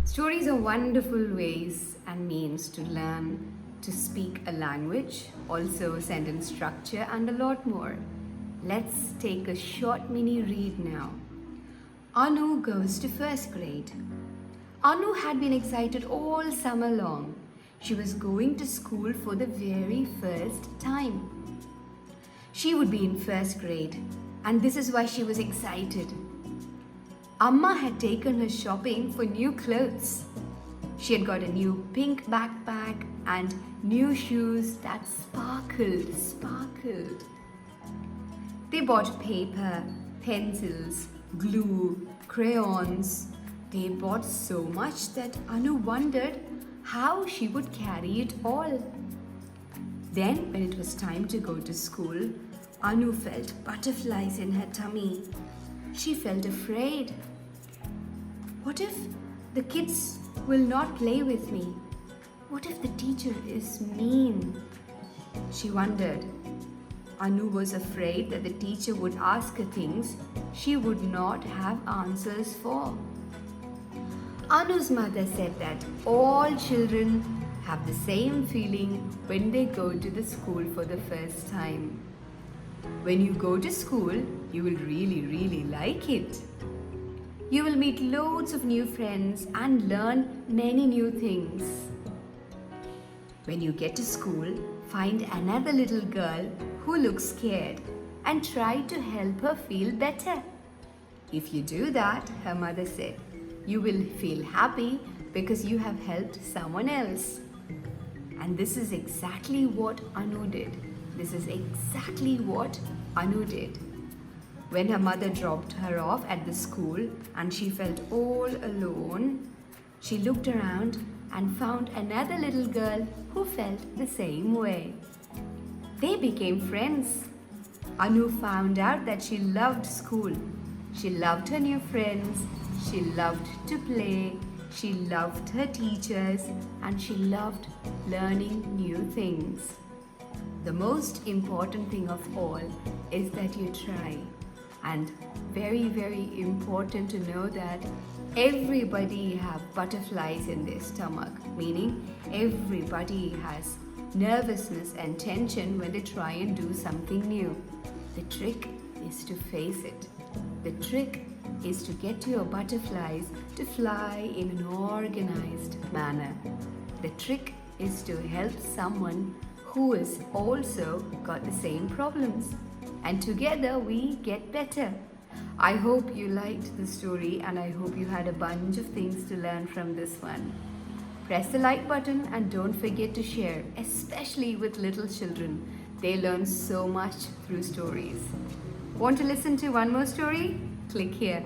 Stories are wonderful ways and means to learn to speak a language, also sentence structure, and a lot more. Let's take a short mini read now. Anu goes to first grade. Anu had been excited all summer long. She was going to school for the very first time. She would be in first grade, and this is why she was excited. Amma had taken her shopping for new clothes. She had got a new pink backpack and new shoes that sparkled. They bought paper, pencils, glue, crayons. They bought so much that Anu wondered how she would carry it all. Then, when it was time to go to school, Anu felt butterflies in her tummy. She felt afraid. What if the kids will not play with me? What if the teacher is mean? She wondered. Anu was afraid that the teacher would ask her things she would not have answers for. Anu's mother said that all children have the same feeling when they go to the school for the first time. When you go to school, you will really like it. You will meet loads of new friends and learn many new things. When you get to school, find another little girl who looks scared and try to help her feel better. If you do that, her mother said, you will feel happy because you have helped someone else. And this is exactly what Anu did. When her mother dropped her off at the school and she felt all alone, she looked around and found another little girl who felt the same way. They became friends. Anu found out that she loved school. She loved her new friends. She loved to play. She loved her teachers, and she loved learning new things. The most important thing of all is that you try. And very important to know that everybody have butterflies in their stomach, meaning everybody has nervousness and tension when they try and do something new. The trick is to face it. The trick is to get your butterflies to fly in an organized manner. The trick is to help someone who has also got the same problems. And together we get better. I hope you liked the story and I hope you had a bunch of things to learn from this one. Press the like button and don't forget to share, especially with little children. They learn so much through stories. Want to listen to one more story? Click here.